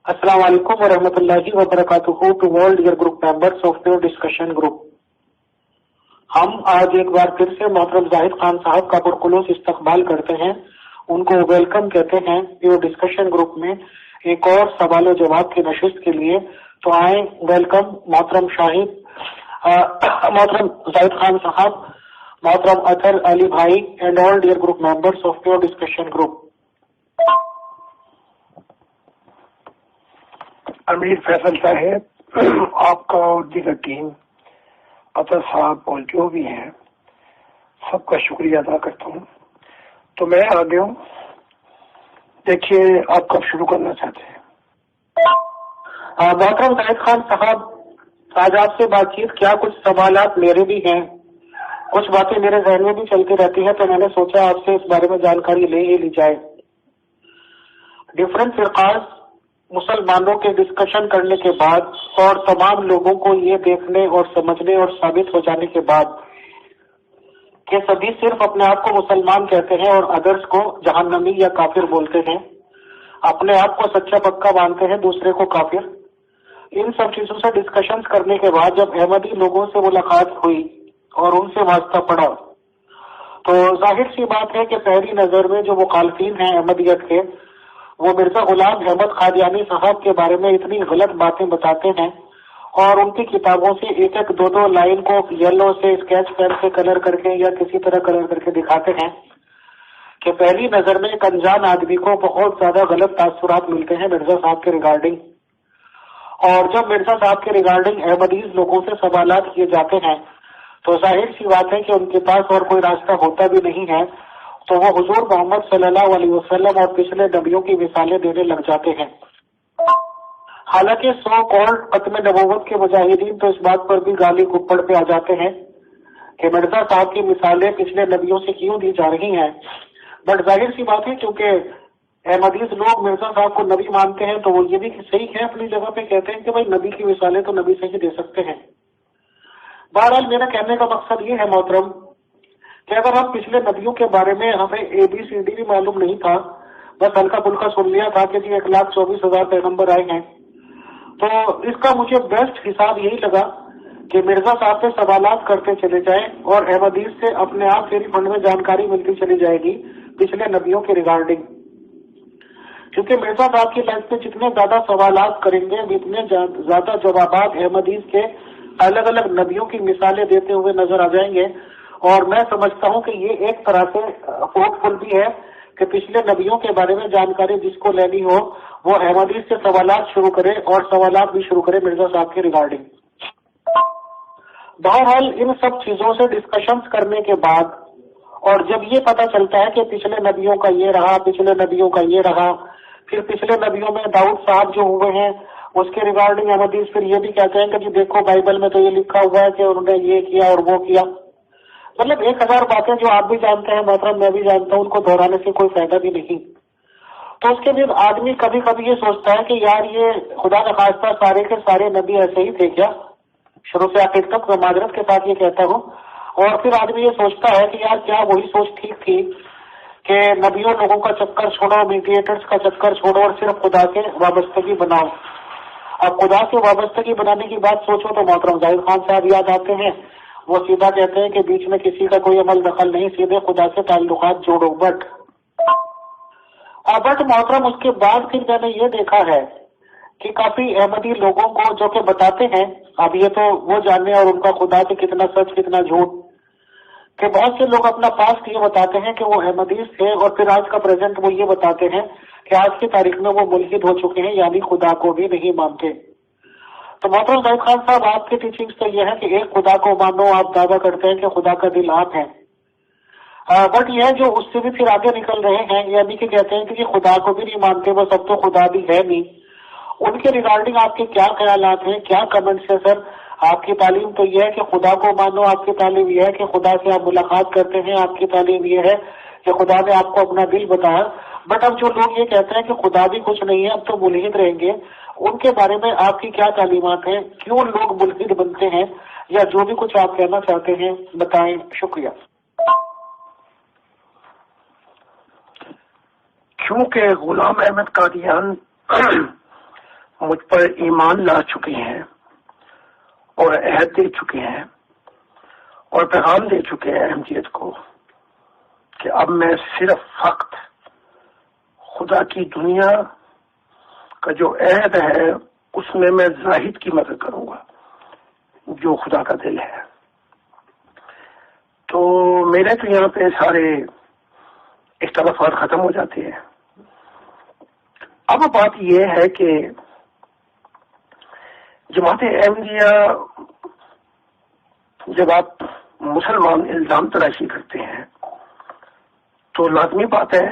السلام علیکم ورحمۃ اللہ وبرکاتہ to world air group members of pure discussion group. ہم آج ایک بار پھر سے محترم زاہد خان صاحب کا پرخلوص استقبال کرتے ہیں، ان کو ویلکم کہتے ہیں پیور ڈسکشن گروپ میں ایک اور سوال و جواب کی نشست کے لیے۔ تو آئیں، ویلکم محترم محترم زاہد خان صاحب، محترم اطہر علی بھائی and all dear group members of pure discussion group. Amir Faisal صاحب، آپ کا اور دیگر ٹیم، اطہر صاحب اور جو بھی ہیں، سب کا شکریہ ادا کرتا ہوں۔ تو میں آگے ہوں، دیکھیے آپ کب شروع کرنا چاہتے ہیں؟ محترم زاہد خان صاحب، آج آپ سے بات چیت کیا، کچھ سوالات میرے بھی ہیں، کچھ باتیں میرے ذہن میں بھی چلتی رہتی ہیں، تو میں نے سوچا آپ سے اس بارے میں جانکاری لے ہی لی جائے۔ ڈفرینٹ فرقاز مسلمانوں کے ڈسکشن کرنے کے بعد اور تمام لوگوں کو یہ دیکھنے اور سمجھنے اور ثابت ہو جانے کے بعد کہ سبھی صرف اپنے آپ کو مسلمان کہتے ہیں اور ادرس کو جہنمی یا کافر بولتے ہیں، اپنے آپ کو سچا پکا مانتے ہیں، دوسرے کو کافر، ان سب چیزوں سے ڈسکشنز کرنے کے بعد جب احمدی لوگوں سے ملاقات ہوئی اور ان سے واسطہ پڑا، تو ظاہر سی بات ہے کہ پہلی نظر میں جو مخالفین ہیں احمدیت کے، وہ مرزا غلام احمد قادیانی صاحب کے بارے میں اتنی غلط باتیں بتاتے ہیں اور ان کی کتابوں سے ایک ایک دو دو لائن کو یلو سے اسکیچ پین سے کلر کر کے یا کسی طرح کلر کر کے دکھاتے ہیں کہ پہلی نظر میں ایک انجان آدمی کو بہت زیادہ غلط تاثرات ملتے ہیں مرزا صاحب کے ریگارڈنگ۔ اور جب مرزا صاحب کے ریگارڈنگ احمدیز لوگوں سے سوالات کیے جاتے ہیں تو ظاہر سی بات ہے کہ ان کے پاس اور کوئی راستہ ہوتا بھی نہیں ہے، تو وہ حضور محمد صلی اللہ علیہ وسلم اور پچھلے نبیوں کی مثالیں دینے لگ جاتے ہیں۔ حالانکہ سو کالڈ ختم نبوت کے مجاہدین تو اس بات پر بھی گالی گپڑ پہ آ جاتے ہیں کہ مرزا صاحب کی مثالیں پچھلے نبیوں سے کیوں دی جا رہی ہیں، بٹ ظاہر سی بات ہے کیونکہ احمدیز لوگ مرزا صاحب کو نبی مانتے ہیں تو وہ یہ بھی صحیح ہے، اپنی جگہ پہ کہتے ہیں کہ بھائی نبی کی مثالیں تو نبی سے ہی دے سکتے ہیں۔ بہرحال میرا کہنے کا مقصد یہ ہے محترم کہ اگر ہم پچھلے نبیوں کے بارے میں ہمیں ABCD بھی معلوم نہیں تھا، بس ہلکا پھلکا سن لیا تھا کہ جی 1,24,000 پیغمبر آئے ہیں، تو اس کا مجھے بیسٹ حساب یہی لگا کہ مرزا صاحب سے سوالات کرتے چلے جائیں اور احمدیز سے اپنے آپ فری فنڈ میں جانکاری ملتی چلی جائے گی پچھلے نبیوں کے ریگارڈنگ، کیونکہ مرزا صاحب کی لائف میں جتنے زیادہ سوالات کریں گے اتنے زیادہ جوابات احمدیز کے الگ الگ نبیوں کی مثالیں دیتے ہوئے نظر آ جائیں گے۔ اور میں سمجھتا ہوں کہ یہ ایک طرح سے ہوپ فل بھی ہے کہ پچھلے نبیوں کے بارے میں جانکاری جس کو لینی ہو وہ احمدیز سے سوالات شروع کرے اور سوالات بھی شروع کرے مرزا صاحب کے ریگارڈنگ۔ بہرحال ان سب چیزوں سے ڈسکشنز کرنے کے بعد اور جب یہ پتہ چلتا ہے کہ پچھلے نبیوں کا یہ رہا، پچھلے نبیوں کا یہ رہا، پھر پچھلے نبیوں میں داؤد صاحب جو ہوئے ہیں اس کے ریگارڈنگ احمدیز پھر یہ بھی کہتے ہیں کہ جی دیکھو بائبل میں تو یہ لکھا ہوا ہے کہ انہوں نے یہ کیا اور وہ کیا، مطلب 1000 باتیں جو آپ بھی جانتے ہیں محترم، میں بھی جانتا ہوں، ان کو دہرانے سے کوئی فائدہ بھی نہیں۔ تو اس کے بعد آدمی کبھی کبھی یہ سوچتا ہے کہ یار یہ خدا نخواستہ سارے کے سارے نبی ایسے ہی تھے کیا، شروع سے آخر تک میں معذرت کے ساتھ یہ کہتا ہوں۔ اور پھر آدمی یہ سوچتا ہے کہ یار کیا وہی سوچ ٹھیک تھی کہ نبیوں لوگوں کا چکر چھوڑو، میڈیٹرز کا چکر چھوڑو اور صرف خدا سے وابستگی بناؤ۔ اب خدا سے وابستگی بنانے کی بات سوچو تو محترم زاہد خان صاحب یاد آتے ہیں، وہ سیدھا کہتے ہیں کہ بیچ میں کسی کا کوئی عمل دخل نہیں، سیدھے خدا سے تعلقات جوڑو۔ بٹ محترم اس کے بعد پھر میں نے یہ دیکھا ہے کہ کافی احمدی لوگوں کو جو کہ بتاتے ہیں، اب یہ تو وہ جانے اور ان کا خدا سے کتنا سچ کتنا جھوٹ، کہ بہت سے لوگ اپنا پاسٹ یہ بتاتے ہیں کہ وہ احمدیز تھے اور پھر آج کا پریزنٹ وہ یہ بتاتے ہیں کہ آج کی تاریخ میں وہ ملحد ہو چکے ہیں، یعنی خدا کو بھی نہیں مانتے۔ تو محترم زاہد خان صاحب آپ کی ٹیچنگز تو یہ ہے کہ ایک خدا کو مانو، آپ دعویٰ کرتے ہیں کہ خدا کا دل آپ ہے، بٹ یہ جو اس سے بھی پھر آگے نکل رہے ہیں، یعنی کہ کہتے ہیں کہ خدا کو بھی نہیں مانتے، بس اب تو خدا بھی ہے نہیں، ان کے ریگارڈنگ آپ کے کیا خیالات ہیں، کیا کمنٹس ہیں سر؟ آپ کی تعلیم تو یہ ہے کہ خدا کو مانو، آپ کی تعلیم یہ ہے کہ خدا سے آپ ملاقات کرتے ہیں، آپ کی تعلیم یہ ہے کہ خدا نے آپ کو اپنا دل بتایا، بٹ اب جو لوگ یہ کہتے ہیں کہ خدا بھی کچھ نہیں ہے، اب تو ملحد رہیں گے، ان کے بارے میں آپ کی کیا تعلیمات ہیں؟ کیوں لوگ ملحد بنتے ہیں؟ یا جو بھی کچھ آپ کہنا چاہتے ہیں بتائیں، شکریہ۔ کیونکہ غلام احمد قادیان مجھ پر ایمان لا چکے ہیں اور عہد دے چکے ہیں اور پیغام دے چکے ہیں احمدیت کو کہ اب میں صرف فقط خدا کی دنیا کا جو عہد ہے اس میں زاہد کی مدد کروں گا جو خدا کا دل ہے. تو میرے تو یہاں پہ سارے اختلافات ختم ہو جاتے ہیں. اب بات یہ ہے کہ جماعت احمدیہ جب آپ مسلمان الزام تراشی کرتے ہیں تو لازمی بات ہے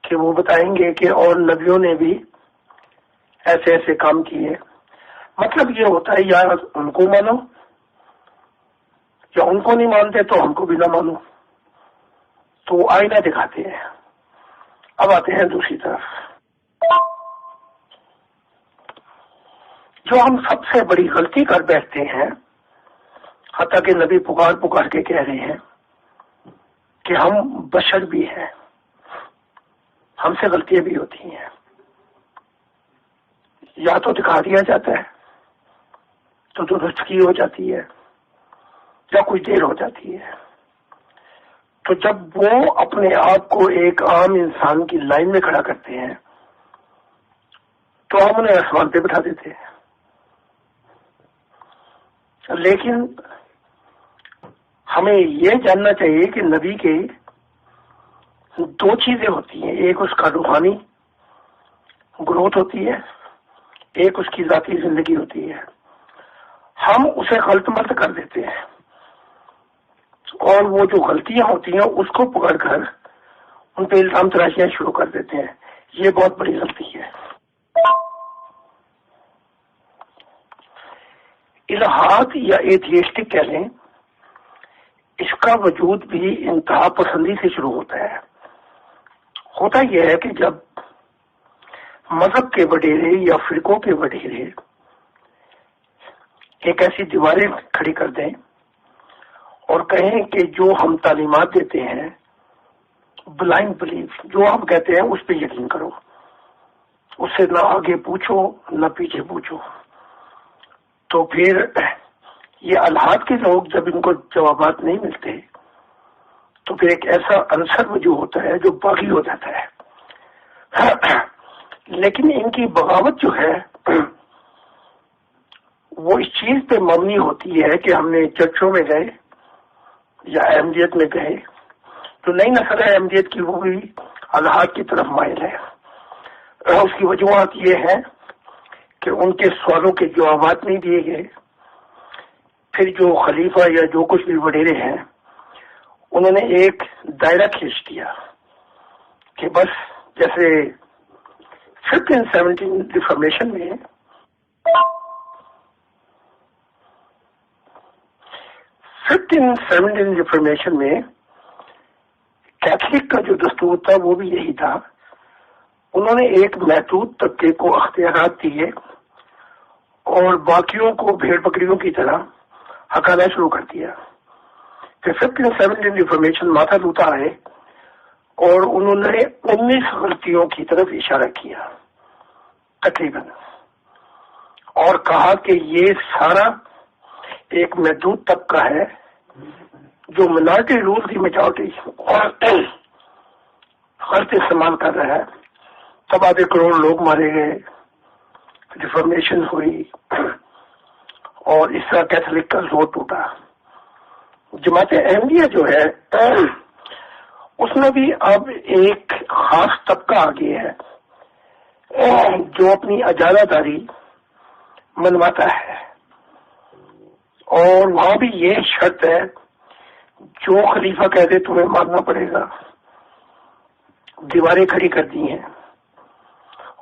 کہ وہ بتائیں گے کہ اور نبیوں نے بھی ایسے ایسے کام کیے. مطلب یہ ہوتا ہے یا ان کو مانو یا ان کو نہیں مانتے تو ہم کو بھی نہ مانو. تو وہ آئینہ دکھاتے ہیں. اب آتے ہیں دوسری طرف. جو ہم سب سے بڑی غلطی کر بیٹھتے ہیں حتیٰ کہ نبی پکار کے کہہ رہے ہیں کہ ہم بشر بھی ہیں, ہم سے غلطیاں بھی ہوتی ہیں. یا تو دکھا دیا جاتا ہے تو درستگی ہو جاتی ہے یا کچھ دیر ہو جاتی ہے. تو جب وہ اپنے آپ کو ایک عام انسان کی لائن میں کھڑا کرتے ہیں تو ہم انہیں آسمان پہ بٹھا دیتے ہیں. لیکن ہمیں یہ جاننا چاہیے کہ نبی کے دو چیزیں ہوتی ہیں. ایک اس کا روحانی گروتھ ہوتی ہے, ایک اس کی ذاتی زندگی ہوتی ہے. ہم اسے غلط مت کر دیتے ہیں اور وہ جو غلطیاں ہوتی ہیں اس کو پکڑ کر ان پہ الزام تراشیاں شروع کر دیتے ہیں. یہ بہت بڑی غلطی ہے. الہات یا ایتھیسٹک کہہ لیں, اس کا وجود بھی انتہا پسندی سے شروع ہوتا ہے. ہوتا یہ ہے کہ جب مذہب کے وڈیرے یا فرقوں کے وڈیرے ایک ایسی دیواریں کھڑی کر دیں اور کہیں کہ جو ہم تعلیمات دیتے ہیں بلائنڈ بلیف, جو ہم کہتے ہیں اس پہ یقین کرو, اس سے نہ آگے پوچھو نہ پیچھے پوچھو. تو پھر یہ الہات کے لوگ جب ان کو جوابات نہیں ملتے تو پھر ایک ایسا عنصر وجود ہوتا ہے جو باغی ہو جاتا ہے. لیکن ان کی بغاوت جو ہے وہ اس چیز پہ مبنی ہوتی ہے کہ ہم نے چرچوں میں گئے یا احمدیت میں گئے تو نئی نسل ہے احمدیت کی وہ بھی الہات کی طرف مائل ہے. اس کی وجوہات یہ ہے کہ ان کے سوالوں کے جوابات نہیں دیے گئے. پھر جو خلیفہ یا جو کچھ بھی وڈیرے ہیں انہوں نے ایک دائرہ کھینچ دیا کہ بس جیسے 1517 ریفارمیشن میں کیتھولک کا جو دستور تھا وہ بھی یہی تھا. انہوں نے ایک محدود طبقے کو اختیارات دیے اور باقیوں کو بھیڑ بکریوں کی طرح ہکانا شروع کر دیا. پھر 1517 ریفارمیشن مارٹن لوتھر آئے اور انہوں نے 19 غلطیوں کی طرف اشارہ کیا تقریباً, اور کہا کہ یہ سارا ایک محدود طبقہ ہے جو منارٹی رول کی میجورٹی غلط استعمال کر رہا ہے. تب آدھے کروڑ لوگ مارے گئے, ریفارمیشن ہوئی اور اس طرح کیتھولک کا زور ٹوٹا. جماعت احمدیہ جو ہے اس میں بھی اب ایک خاص طبقہ آ گیا ہے جو اپنی اجارہ داری منواتا ہے, اور وہاں بھی یہ شرط ہے جو خلیفہ کہتے تمہیں ماننا پڑے گا. دیواریں کھڑی کر دی ہیں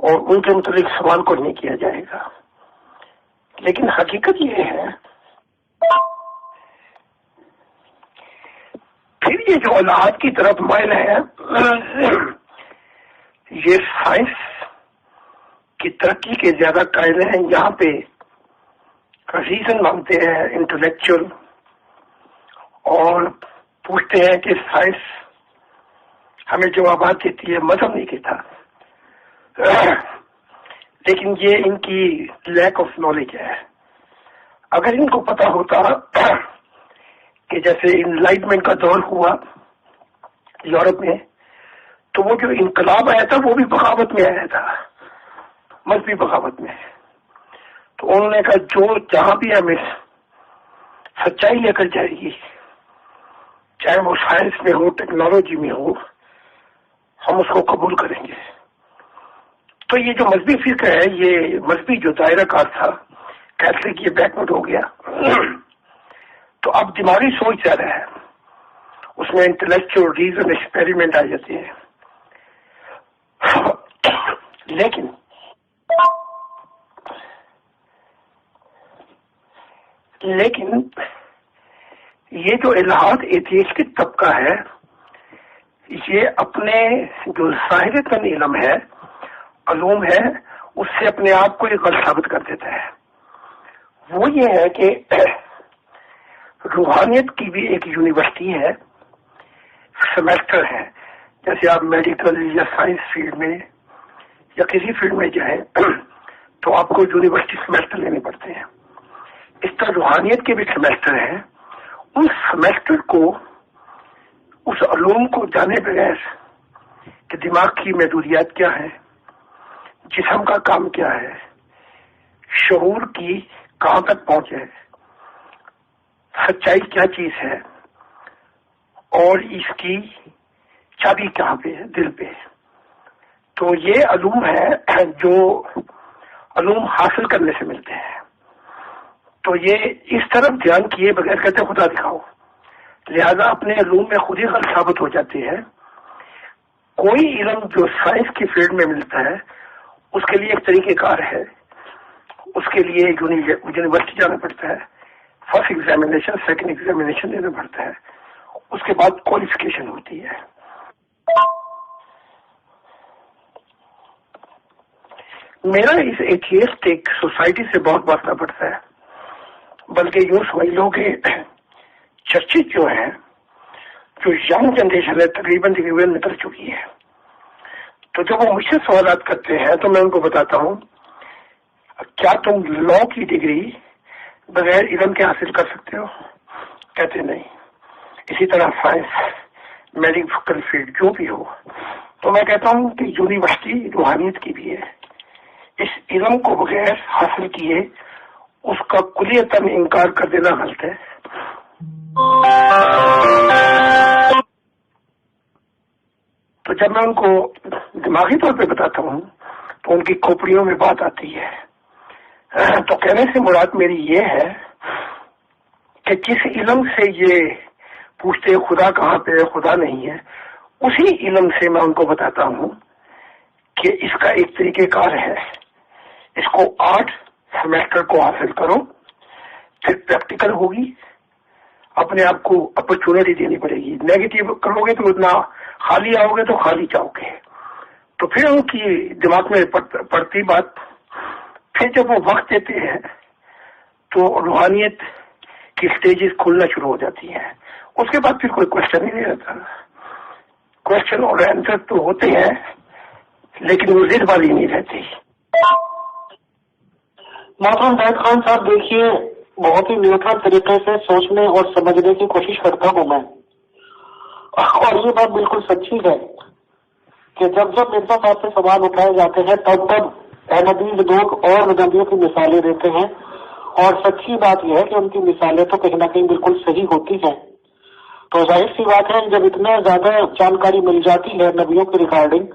اور ان کے متعلق سوال کو نہیں کیا جائے گا. لیکن حقیقت یہ ہے پھر یہ جو الہات کی طرف مائل ہے یہ سائنس کی ترقی کے زیادہ قائل ہیں. یہاں پہ ریزن مانگتے ہیں انٹلیکچوئل اور پوچھتے ہیں کہ سائنس ہمیں جوابات دیتی ہے, مذہب نہیں کہتا. لیکن یہ ان کی لیک آف نالج ہے. اگر ان کو پتا ہوتا کہ جیسے انلائٹمنٹ کا دور ہوا یورپ میں، تو وہ جو انقلاب آیا تھا وہ بھی بغاوت میں آیا تھا، مذہبی بغاوت میں. تو انہوں نے کہا جو جہاں بھی ہمیں سچائی لے کر جائے گی، چاہے وہ سائنس میں ہو، ٹیکنالوجی میں ہو، ہم اس کو قبول کریں گے. تو یہ جو مذہبی فکر ہے، یہ مذہبی جو دائرہ کار تھا کیتھولک، یہ بیکورڈ ہو گیا. تو اب دماغی سوچ زیادہ ہے، اس میں انٹلیکچوئل ریزن ایکسپیریمنٹ آ جاتے ہیں. لیکن یہ جو الہاد ایتھیسٹک طبقہ ہے، یہ اپنے جو ظاہرتاً علم ہے، علوم ہے، اس سے اپنے آپ کو ایک غلط ثابت کر دیتا ہے. وہ یہ ہے کہ روحانیت کی بھی ایک یونیورسٹی ہے، سیمیسٹر ہے. جیسے آپ میڈیکل یا سائنس فیلڈ میں یا کسی فیلڈ میں جائیں تو آپ کو یونیورسٹی سیمیسٹر لینے پڑتے ہیں. اس طرح روحانیت کے بھی سیمیسٹر ہیں. اس سیمیسٹر کو، اس علوم کو جانے بغیر کہ دماغ کی محدودیات کیا ہے، جسم کا کام کیا ہے، شعور کی کہاں تک پہنچ ہے، سچائی کیا چیز ہے، اور اس کی چابی کہاں پہ ہے، دل پہ. تو یہ علوم ہے جو علوم حاصل کرنے سے ملتے ہیں. تو یہ اس طرف دھیان کیے بغیر کہتے خدا دکھاؤ، لہذا اپنے علوم میں خود ہی غلط ثابت ہو جاتے ہیں. کوئی علم جو سائنس کی فیلڈ میں ملتا ہے اس کے لیے ایک طریقہ کار ہے، اس کے لیے یونیورسٹی جانا پڑتا ہے، فرسٹ ایگزامینیشن، سیکنڈ ایگزامینیشن دینا پڑتا ہے، اس کے بعد کوالیفیکیشن ہوتی ہے. میرا اس ایتھیسٹک سوسائٹی سے بہت واسطہ پڑتا ہے، بلکہ یوں سمجھ لو کہ چرچز جو ہیں، جو ینگ جنریشن ہے، تقریباً نکل چکی ہے. تو جب وہ مجھ سے سوالات کرتے ہیں تو میں ان کو بتاتا ہوں کیا تم لا کی ڈگری بغیر علم کے حاصل کر سکتے ہو؟ کہتے نہیں. اسی طرح سائنس، میڈیکل فیلڈ جو بھی ہو. تو میں کہتا ہوں کہ یونیورسٹی روحانیت کی بھی ہے. اس علم کو بغیر حاصل کیے اس کا کلیتاً انکار کر دینا غلط ہے. تو جب میں ان کو دماغی طور پہ بتاتا ہوں تو ان کی کھوپڑیوں میں بات آتی ہے. تو کہنے سے مراد میری یہ ہے کہ جس علم سے یہ پوچھتے خدا کہاں پہ ہے، خدا نہیں ہے، اسی علم سے میں ان کو بتاتا ہوں کہ اس کا ایک طریقہ کار ہے. اس کو 8 سیمیسٹر کو حاصل کرو، پھر پریکٹیکل ہوگی، اپنے آپ کو اپرچونٹی دینی پڑے گی. نیگیٹو کرو گے تو اتنا خالی آؤ گے تو خالی جاؤ گے. تو پھر ان کی دماغ میں پڑتی بات. پھر جب وہ وقت دیتے ہیں تو روحانیت کی سٹیجز کھلنا شروع ہو جاتی ہیں. اس کے بعد پھر کوئی کوشچن ہی نہیں رہتا. کوشچن اور آنسر تو ہوتے ہیں لیکن وہ ضد والی نہیں رہتی. محترم زاہد خان صاحب، دیکھیے بہت ہی نیوٹرل طریقے سے سوچنے اور سمجھنے کی کوشش کرتا ہوں میں، اور یہ بات بالکل سچی ہے کہ جب مرزا صاحب سے سوال اٹھائے جاتے ہیں تب احمدیز لوگ اور نبیوں کی مثالیں دیتے ہیں، اور سچی بات یہ ہے کہ ان کی مثالیں تو کہیں نہ کہیں بالکل صحیح ہوتی ہیں. تو ظاہر سی بات ہے جب اتنا زیادہ جانکاری مل جاتی ہے نبیوں کی ریکارڈنگ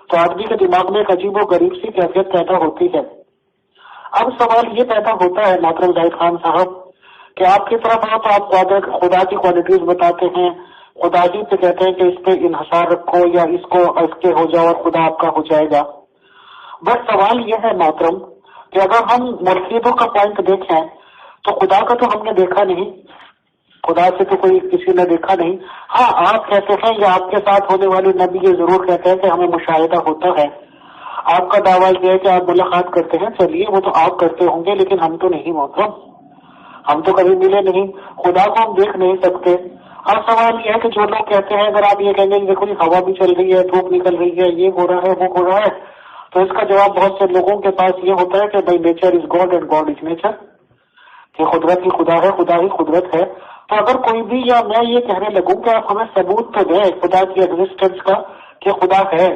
تو آدمی کے دماغ میں ایک عجیب و غریب سی کیفیت پیدا ہوتی ہے. اب سوال یہ پیدا ہوتا ہے محترم زاہد خان صاحب کہ آپ کی طرف آپ خدا کی کوالٹیز بتاتے ہیں، خدا ہی پہ کہتے ہیں کہ اس پہ انحصار رکھو یا اس کو اس کے ہو جاؤ اور خدا آپ کا ہو جائے گا. بس سوال یہ ہے محترم کہ اگر ہم ملحدوں کا پوائنٹ دیکھیں تو خدا کا تو ہم نے دیکھا نہیں، خدا سے تو کوئی کسی نے دیکھا نہیں. ہاں آپ کہتے ہیں یا آپ کے ساتھ ہونے والے نبی یہ ضرور کہتے ہیں کہ ہمیں مشاہدہ ہوتا ہے. آپ کا دعویٰ یہ ہے کہ آپ ملاقات کرتے ہیں، چلیے وہ تو آپ کرتے ہوں گے لیکن ہم تو نہیں محترم، ہم تو کبھی ملے نہیں، خدا کو ہم دیکھ نہیں سکتے. اب سوال یہ ہے کہ جو لوگ کہتے ہیں اگر آپ یہ کہیں گے کہ دیکھو ہوا بھی چل رہی ہے، دھوپ نکل رہی ہے، یہ ہو رہا ہے وہ ہو رہا ہے، تو اس کا جواب بہت سے لوگوں کے پاس یہ ہوتا ہے کہ بھائی nature is God and God is nature, کہ قدرت ہی خدا ہے، خدا ہی قدرت ہے. تو اگر کوئی بھی یا میں یہ کہنے لگوں کہ آپ ہمیں ثبوت تو دیں خدا کی ایگزسٹنس کا کہ خدا ہے،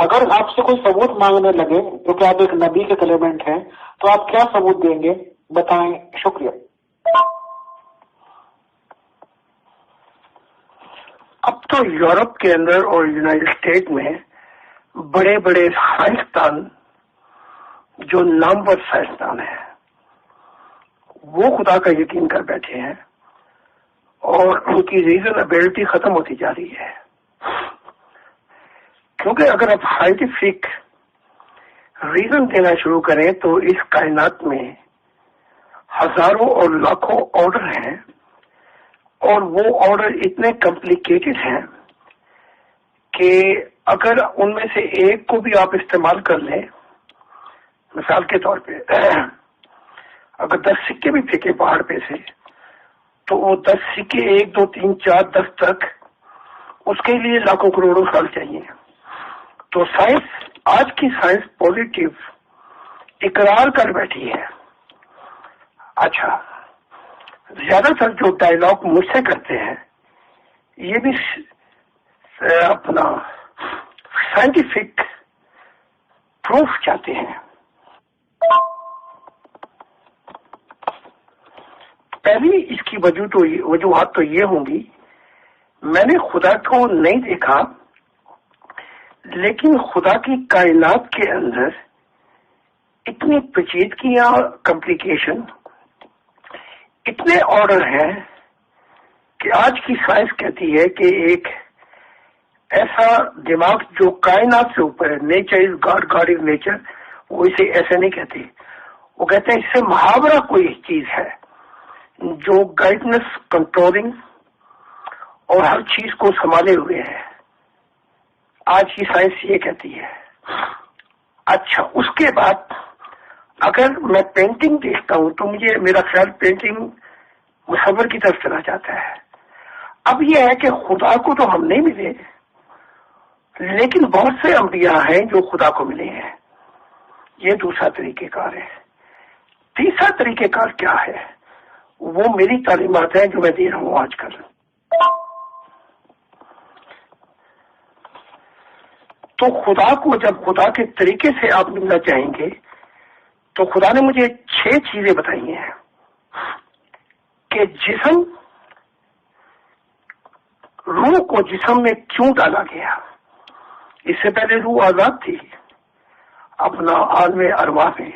اگر آپ سے کوئی ثبوت مانگنے لگے کیونکہ آپ ایک نبی کے کلیمنٹ ہیں، تو آپ کیا ثبوت دیں گے؟ بتائیں. شکریہ. اب تو یورپ کے اندر اور یونائٹڈ اسٹیٹ میں بڑے بڑے سائنسدان جو نامور سائنسدان ہیں وہ خدا کا یقین کر بیٹھے ہیں اور ان کی ریزنیبلٹی ختم ہوتی جا رہی ہے. کیونکہ اگر آپ سائنٹیفک ریزن دینا شروع کریں تو اس کائنات میں ہزاروں اور لاکھوں آرڈر ہیں، اور وہ آرڈر اتنے کمپلیکیٹڈ ہیں کہ اگر ان میں سے ایک کو بھی آپ استعمال کر لیں، مثال کے طور پہ اگر 10 سکے بھی پھینکے پہاڑ پہ سے تو وہ 10 سکے 1 2 3 4 10 تک اس کے لیے لاکھوں کروڑوں سال چاہیے. تو سائنس، آج کی سائنس پازیٹیو اقرار کر بیٹھی ہے. اچھا، زیادہ تر جو ڈائلاگ مجھ سے کرتے ہیں یہ بھی اپنا سائنٹیفک پروف چاہتے ہیں. پہلی اس کی وجوہات تو یہ ہوں گی، میں نے خدا کو نہیں دیکھا لیکن خدا کی کائنات کے اندر اتنی پیچیدگیاں، کمپلیکیشن، اتنے آرڈر ہیں کہ آج کی سائنس کہتی ہے کہ ایک ایسا دماغ جو کائنات سے اوپر ہے، nature is God, God is nature, وہ اسے ایسے نہیں کہتے. وہ کہتے ہیں اس سے محاورہ کوئی چیز ہے جو گائیڈنس، کنٹرولنگ اور ہر چیز کو سنبھالے ہوئے ہے. آج کی سائنس یہ کہتی ہے. اچھا، اس کے بعد اگر میں پینٹنگ دیکھتا ہوں تو مجھے میرا خیال پینٹنگ مصور کی طرف چلا جاتا ہے. اب یہ ہے کہ خدا کو تو ہم نہیں ملے لیکن بہت سے انبیاء ہیں جو خدا کو ملے ہیں. یہ دوسرا طریقہ کار ہے. تیسرا طریقہ کار کیا ہے؟ وہ میری تعلیمات ہیں جو میں دے رہا ہوں آج کل. تو خدا کو جب خدا کے طریقے سے آپ ملنا چاہیں گے تو خدا نے مجھے 6 چیزیں بتائی ہیں کہ جسم، روح کو جسم میں کیوں ڈالا گیا. اس سے پہلے روح آزاد تھی اپنا عالم ارواح میں.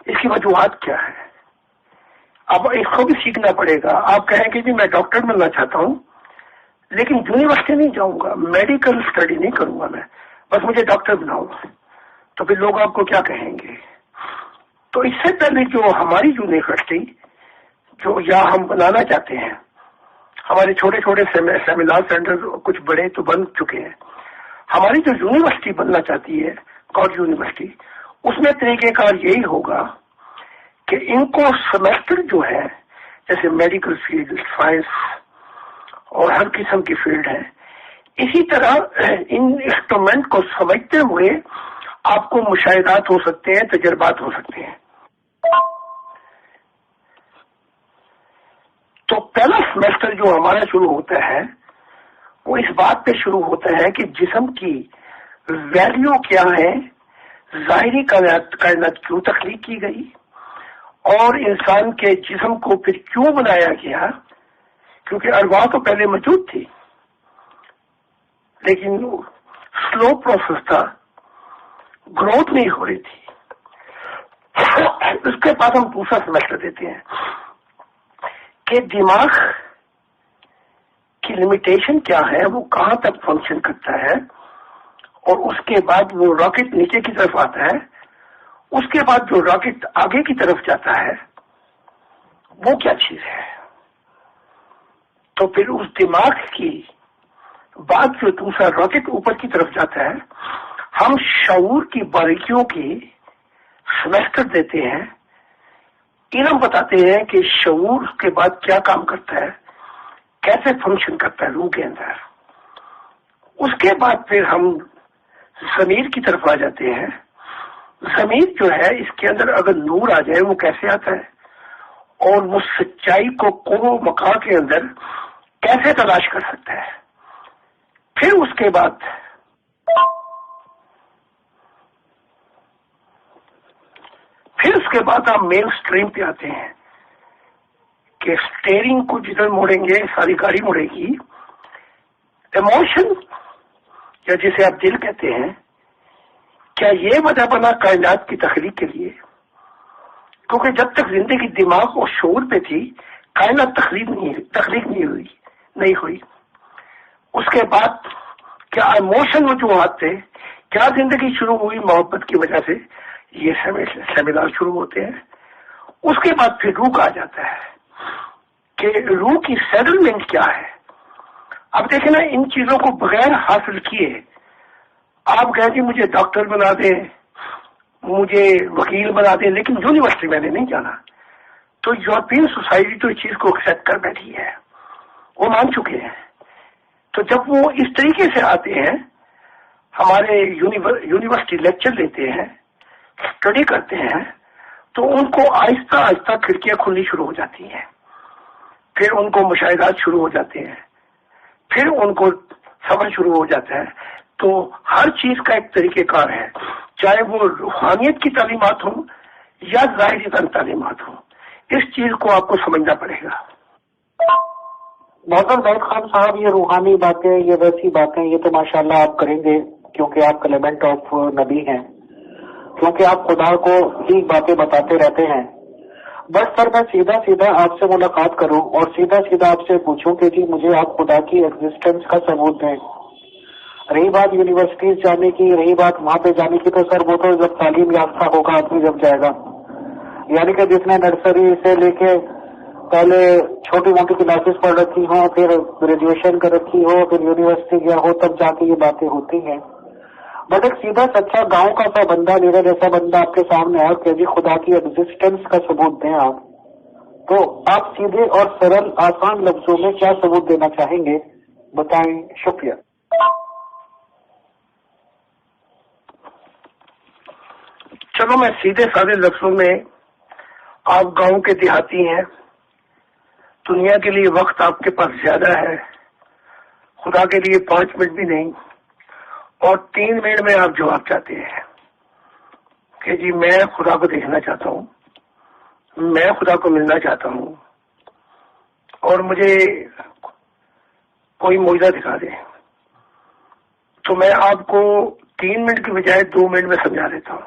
اس کی وجوہات کیا ہے؟ اب اس کو بھی سیکھنا پڑے گا. آپ کہیں گے جی میں ڈاکٹر بننا چاہتا ہوں لیکن یونیورسٹی نہیں جاؤں گا، میڈیکل اسٹڈی نہیں کروں گا، میں بس مجھے ڈاکٹر بناؤ. تو پھر لوگ آپ کو کیا کہیں گے؟ تو اس سے پہلے جو ہماری یونیورسٹی جو یا ہم بنانا چاہتے ہیں، ہمارے چھوٹے چھوٹے سیمینار سینٹر کچھ بڑے تو بن چکے ہیں. ہماری جو یونیورسٹی بننا چاہتی ہے، گاڈ یونیورسٹی، اس میں طریقہ کار یہی ہوگا کہ ان کو سیمیسٹر جو ہے، جیسے میڈیکل فیلڈ، سائنس اور ہر قسم کی فیلڈ ہے، اسی طرح ان انسٹرومنٹ کو سمجھتے ہوئے آپ کو مشاہدات ہو سکتے ہیں، تجربات ہو سکتے ہیں. تو پہلا سیمیسٹر جو ہمارا شروع ہوتا ہے وہ اس بات پہ شروع ہوتا ہے کہ جسم کی ویلیو کیا ہے، ظاہری کائنات کیوں تخلیق کی گئی، اور انسان کے جسم کو پھر کیوں بنایا گیا. کیونکہ ارواح تو پہلے موجود تھی لیکن سلو پروسیس تھا، گروتھ نہیں ہو رہی تھی. اس کے بعد ہم دوسرا سیمیسٹر دیتے ہیں کہ دماغ کی لمیٹیشن کیا ہے، وہ کہاں تک فنکشن کرتا ہے، اور اس کے بعد وہ راکٹ نیچے کی طرف آتا ہے. اس کے بعد جو راکٹ آگے کی طرف جاتا ہے وہ کیا چیز ہے. تو پھر اس دماغ کی بعد جو دوسرا راکٹ اوپر کی طرف جاتا ہے، ہم شعور کی باریکیوں کی سیمیسٹر دیتے ہیں، علم بتاتے ہیں کہ شعور کے بعد کیا کام کرتا ہے، کیسے فنکشن کرتا ہے روح کے اندر. اس کے بعد پھر ہم ضمیر کی طرف آ جاتے ہیں. ضمیر جو ہے اس کے اندر اگر نور آ جائے وہ کیسے آتا ہے اور وہ سچائی کو قرب و مقام کے اندر کیسے تلاش کر سکتا ہے. پھر اس کے بعد آپ مین سٹریم پہ آتے ہیں کہ سٹیئرنگ کو جدھر موڑیں گے ساری گاڑی مڑے گی. ایموشن یا جسے آپ دل کہتے ہیں، کیا یہ وجہ بنا کائنات کی تخلیق کے لیے؟ کیونکہ جب تک زندگی دماغ اور شعور پہ تھی کائنات تخلیق نہیں ہوئی. اس کے بعد کیا ایموشن وجوہات تھے؟ کیا زندگی شروع ہوئی محبت کی وجہ سے؟ یہ سیمینار شروع ہوتے ہیں. اس کے بعد پھر روح آ جاتا ہے کہ روح کی سیٹلمنٹ کیا ہے. اب دیکھیں نا، ان چیزوں کو بغیر حاصل کیے آپ کہیں کہ مجھے ڈاکٹر بنا دیں، مجھے وکیل بنا دیں، لیکن یونیورسٹی میں نے نہیں جانا. تو یورپین سوسائٹی تو اس چیز کو ایکسپٹ کر بیٹھی ہے، وہ مان چکے ہیں. تو جب وہ اس طریقے سے آتے ہیں، ہمارے یونیورسٹی لیکچر لیتے ہیں، اسٹڈی کرتے ہیں، تو ان کو آہستہ آہستہ کھڑکیاں کھلنی شروع ہو جاتی ہیں. پھر ان کو مشاہدات شروع ہو جاتے ہیں، پھر ان کو سمجھ شروع ہو جاتا ہے. تو ہر چیز کا ایک طریقہ کار ہے، چاہے وہ روحانیت کی تعلیمات ہوں یا ظاہری تعلیمات ہوں. اس چیز کو آپ کو سمجھنا پڑے گا. محترم زاہد خان صاحب، یہ روحانی باتیں، یہ ویسی باتیں، یہ تو ماشاءاللہ آپ کریں گے کیونکہ آپ کلیمنٹ آف نبی ہیں، کیونکہ آپ خدا کو ہی باتیں بتاتے رہتے ہیں. بس سر میں سیدھا آپ سے ملاقات کروں اور سیدھا آپ سے پوچھوں کہ جی مجھے آپ خدا کی ایگزسٹنس کا ثبوت دیں. رہی بات یونیورسٹیز جانے کی، رہی بات وہاں پہ جانے کی، تو سر وہ تو جب تعلیم یافتہ ہوگا آدمی جب جائے گا. یعنی کہ جس نے نرسری سے لے کے پہلے چھوٹی موٹی کلاسز پڑھ رکھی ہوں، پھر گریجویشن کر رکھی ہو، پھر یونیورسٹی گیا ہو، تب جا کے یہ باتیں ہوتی ہیں. بٹ ایک سیدھا سچا گاؤں کا سا بندہ، میرا جیسا بندہ آپ کے سامنے ہے کہ جی خدا کی ایگزسٹنس کا ثبوت دیں آپ، تو آپ سیدھے اور سرل آسان لفظوں میں کیا ثبوت دینا چاہیں گے؟ بتائیں. شکریہ. چلو میں سیدھے سادے لفظوں میں، آپ گاؤں کے دیہاتی ہیں، دنیا کے لیے وقت آپ کے پاس زیادہ ہے، خدا کے لیے 5 منٹ بھی نہیں، اور 3 منٹ میں آپ جواب چاہتے ہیں کہ جی میں خدا کو دیکھنا چاہتا ہوں، میں خدا کو ملنا چاہتا ہوں، اور مجھے کوئی معجزہ دکھا دیں. تو میں آپ کو 3 منٹ کی بجائے 2 منٹ میں سمجھا دیتا ہوں.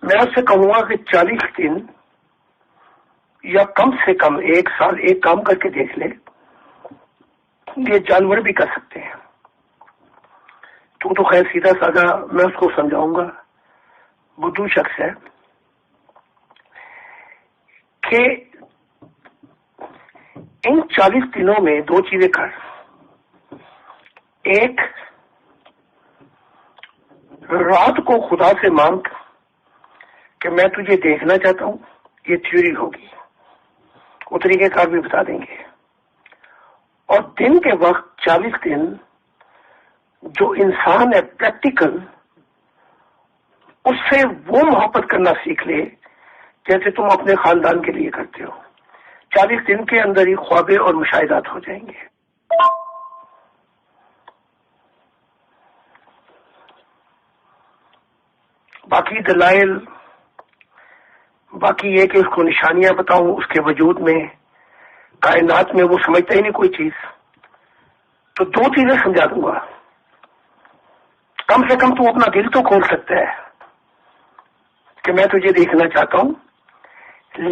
میں اس سے کہوں گا کہ 40 دن یا کم سے کم 1 سال ایک کام کر کے دیکھ لے. یہ جانور بھی کر سکتے ہیں. تو خیر سیدھا سادہ میں اس کو سمجھاؤں گا، بدھو شخص ہے، کہ ان 40 دنوں میں 2 چیزیں کر. ایک، رات کو خدا سے مانگ کہ میں تجھے دیکھنا چاہتا ہوں. یہ تھیوری ہوگی، وہ طریقہ کار بھی بتا دیں گے. اور دن کے وقت 40 دن جو انسان ہے پریکٹیکل، اس سے وہ محبت کرنا سیکھ لے جیسے تم اپنے خاندان کے لیے کرتے ہو. 40 دن کے اندر ہی خوابیں اور مشاہدات ہو جائیں گے. باقی دلائل، باقی یہ کہ اس کو نشانیاں بتاؤں اس کے وجود میں، کائنات میں، وہ سمجھتا ہی نہیں کوئی چیز. تو 2 چیزیں سمجھا دوں گا. کم سے کم تو اپنا دل تو کھول سکتا ہے کہ میں تجھے دیکھنا چاہتا ہوں،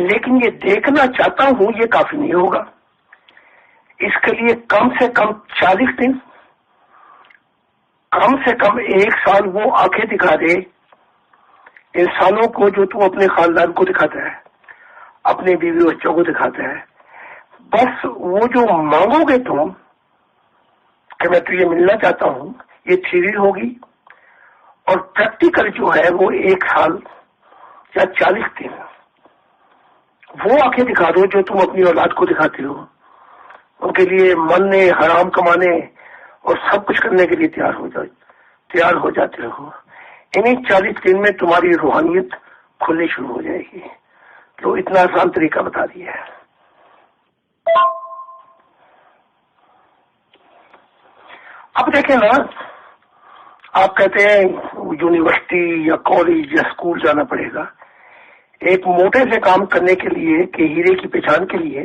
لیکن یہ دیکھنا چاہتا ہوں یہ کافی نہیں ہوگا. اس کے لیے کم سے کم 40 دن، کم سے کم 1 سال وہ آنکھیں دکھا دے انسانوں کو جو تو اپنے خاندان کو دکھاتا ہے، اپنے بیوی بچوں کو دکھاتا ہے. بس وہ جو مانگو گے تم کہ میں تجھے ملنا چاہتا ہوں، یہ تھیوری ہوگی. اور پریکٹیکل جو ہے وہ 1 سال یا 40 دن وہ آنکھیں دکھا دو جو تم اپنی اولاد کو دکھاتے ہو. ان کے لیے مرنے، حرام کمانے اور سب کچھ کرنے کے لیے تیار ہو جاتے ہو، انہیں 40 دن میں تمہاری روحانیت کھلنی شروع ہو جائے گی. تو اتنا آسان طریقہ بتا دیا ہے. اب دیکھیں نا، آپ کہتے ہیں یونیورسٹی یا کالج یا اسکول جانا پڑے گا. ایک موٹے سے کام کرنے کے لیے کہ ہیرے کی پہچان کے لیے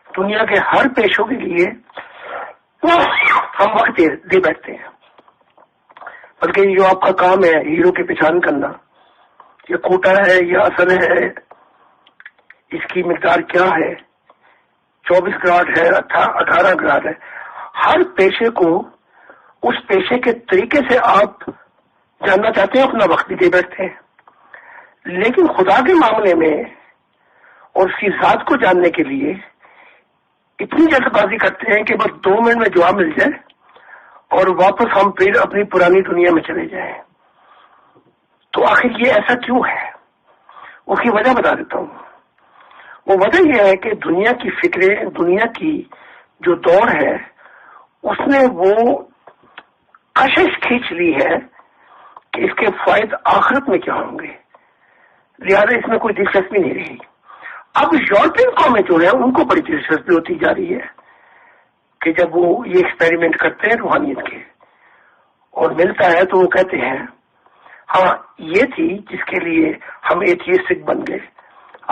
دنیا کے ہر پیشوں کے لیے ہم وقت دے بیٹھتے ہیں. بلکہ یہ جو آپ کا کام ہے ہیرو کی پہچان کرنا، یہ کوٹا ہے یا اصل ہے، اس کی مقدار کیا ہے، 24 گراڈ ہے 18 گراڈ ہے، ہر پیشے کو اس پیشے کے طریقے سے آپ جاننا چاہتے ہیں، اپنا وقت بھی دے بیٹھتے ہیں. لیکن خدا کے معاملے میں اور اس کی ذات کو جاننے کے لیے اتنی جلد بازی کرتے ہیں کہ بس 2 منٹ میں جواب مل جائے اور واپس ہم پھر اپنی پرانی دنیا میں چلے جائیں. تو آخر یہ ایسا کیوں ہے؟ اس کی وجہ بتا دیتا ہوں. وہ وجہ یہ ہے کہ دنیا کی فکریں، دنیا کی جو دور ہے، اس نے وہ کشش کھینچ لی ہے کہ اس کے فوائد آخرت میں کیا ہوں گے، لہذا اس میں کوئی دلچسپی نہیں رہی. اب یورپین قومیں جو ہیں ان کو بڑی دلچسپی ہوتی جا رہی ہے کہ جب وہ یہ ایکسپیریمنٹ کرتے ہیں روحانیت کے اور ملتا ہے تو وہ کہتے ہیں ہاں یہ تھی جس کے لیے ہم ایتھیسٹک بن گئے،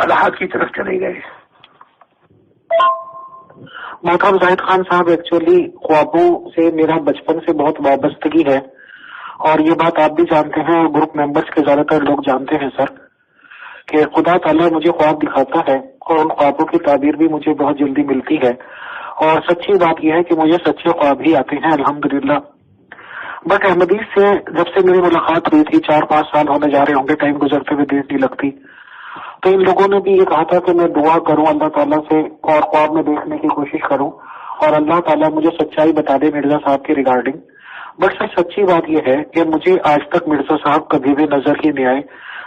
اللہ کی طرف چلے گئے. محترم زاہد خان صاحب، ایکچولی خوابوں سے میرا بچپن سے بہت وابستگی ہے، اور یہ بات آپ بھی جانتے ہیں اور گروپ ممبرز کے زیادہ تر لوگ جانتے ہیں سر، کہ خدا تعالیٰ مجھے خواب دکھاتا ہے اور ان خوابوں کی تعبیر بھی مجھے بہت جلدی ملتی ہے. اور سچی بات یہ ہے کہ مجھے سچے خواب ہی آتے ہیں الحمدللہ. بٹ احمدیز سے جب سے میری ملاقات ہوئی تھی، 4-5 سال ہونے جا رہے ہوں گے، ٹائم گزرتے ہوئے دیر نہیں لگتی، تو ان لوگوں نے بھی یہ کہا تھا کہ میں دعا کروں اللہ تعالیٰ سے اور خواب میں دیکھنے کی کوشش کروں اور اللہ تعالیٰ مجھے سچائی بتا دے مرزا صاحب کے ریگارڈنگ. بٹ سر سچی بات یہ ہے کہ مجھے آج تک مرزا صاحب کبھی بھی نظر ہی نہیں آئے،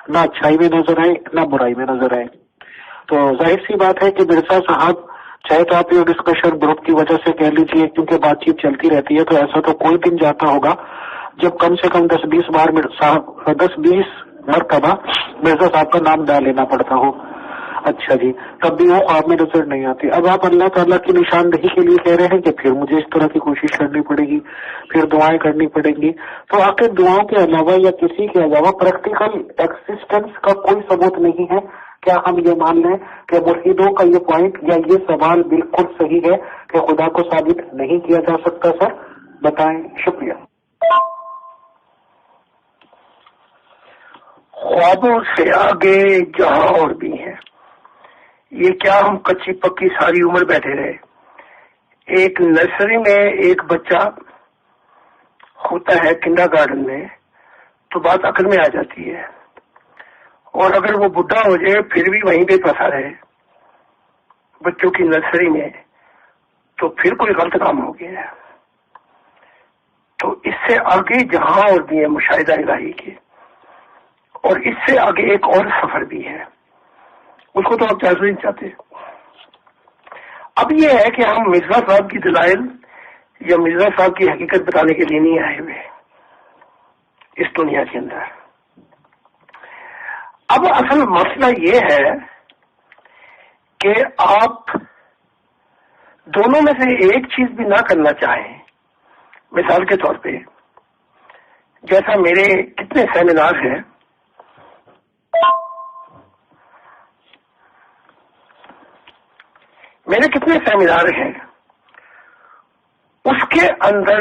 نہ اچھائی میں نظر آئے نہ برائی میں نظر آئے. تو ظاہر سی بات ہے کہ مرزا صاحب چاہے تو آپ یہ ڈسکشن گروپ کی وجہ سے کہہ لیجیے کیونکہ بات چیت چلتی رہتی ہے، تو ایسا تو کوئی دن جاتا ہوگا جب کم سے کم 10-20 مرتبہ مرزا صاحب کا نام ڈال لینا پڑتا ہو. اچھا جی، تب بھی وہ خواب میں نظر نہیں آتی. اب آپ اللہ تعالیٰ کی نشاندہی کے لیے کہہ رہے ہیں کہ پھر مجھے اس طرح کی کوشش کرنی پڑے گی، پھر دعائیں کرنی پڑیں گی. تو آخر دعاؤں کے علاوہ یا کسی کے علاوہ پریکٹیکل ایکسسٹنس کا کوئی ثبوت نہیں ہے. کیا ہم یہ مان لیں کہ ملحدوں کا یہ پوائنٹ یا یہ سوال بالکل صحیح ہے کہ خدا کو ثابت نہیں کیا جا سکتا؟ سر بتائیں. شکریہ. خوابوں سے آگے جہاں اور بھی ہیں. یہ کیا ہم کچی پکی ساری عمر بیٹھے رہے؟ ایک نرسری میں ایک بچہ ہوتا ہے کنڈر گارڈن میں تو بات عقل میں آ جاتی ہے، اور اگر وہ بڈھا ہو جائے پھر بھی وہیں پہ پھنسا رہے بچوں کی نرسری میں تو پھر کوئی غلط کام ہو گیا ہے. تو اس سے آگے جہاں اور بھی ہے مشاہدہ الہی کے، اور اس سے آگے ایک اور سفر بھی ہے، اس کو تو آپ جاننا نہیں چاہتے. اب یہ ہے کہ ہم مرزا صاحب کی دلائل یا مرزا صاحب کی حقیقت بتانے کے لیے نہیں آئے ہوئے اس دنیا کے اندر. اب اصل مسئلہ یہ ہے کہ آپ دونوں میں سے ایک چیز بھی نہ کرنا چاہیں. مثال کے طور پہ جیسا میرے کتنے سیمینار ہیں، میرے کتنے سیمینار ہیں، اس کے اندر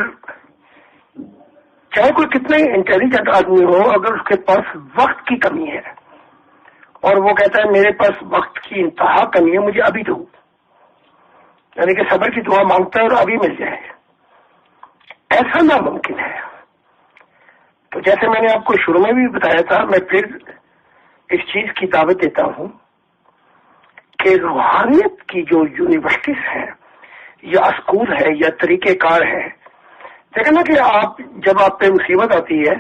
چاہے کوئی کتنے انٹیلیجنٹ آدمی ہو، اگر اس کے پاس وقت کی کمی ہے اور وہ کہتا ہے میرے پاس وقت کی انتہا کمی ہے، مجھے ابھی دو، یعنی کہ صبر کی دعا مانگتا ہے اور ابھی مل جائے، ایسا ناممکن ہے. تو جیسے میں نے آپ کو شروع میں بھی بتایا تھا، میں پھر اس چیز کی دعوت دیتا ہوں کہ روحانیت کی جو یونیورسٹیز ہیں یا اسکول ہے یا طریقہ کار ہے، دیکھیں نا کہ آپ جب آپ پہ مصیبت آتی ہے،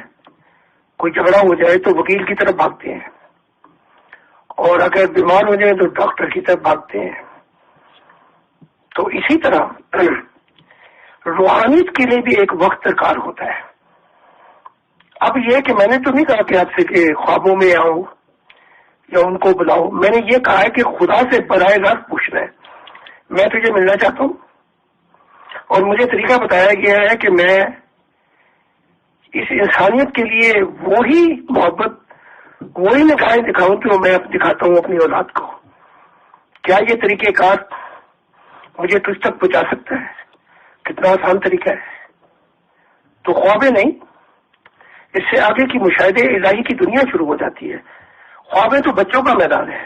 کوئی جھگڑا ہو جائے تو وکیل کی طرف بھاگتے ہیں، اور اگر بیمار ہو جائے تو ڈاکٹر کی طرف بھاگتے ہیں. تو اسی طرح روحانیت کے لیے بھی ایک وقت درکار ہوتا ہے. اب یہ کہ میں نے تو نہیں کہا کہ آپ سے کہ خوابوں میں آؤ یا ان کو بلاؤ. میں نے یہ کہا ہے کہ خدا سے براہ راست پوچھنا ہے میں تجھے ملنا چاہتا ہوں، اور مجھے طریقہ بتایا گیا ہے کہ میں اس انسانیت کے لیے وہی محبت، وہی نگاہیں دکھاؤں جو میں دکھاتا ہوں اپنی اولاد کو. کیا یہ طریقہ کار مجھے تجھ تک پہنچا سکتا ہے؟ کتنا آسان طریقہ ہے. تو خوابیں نہیں، اس سے آگے کی مشاہدے الہی کی دنیا شروع ہو جاتی ہے. خوابیں تو بچوں کا میدان ہے.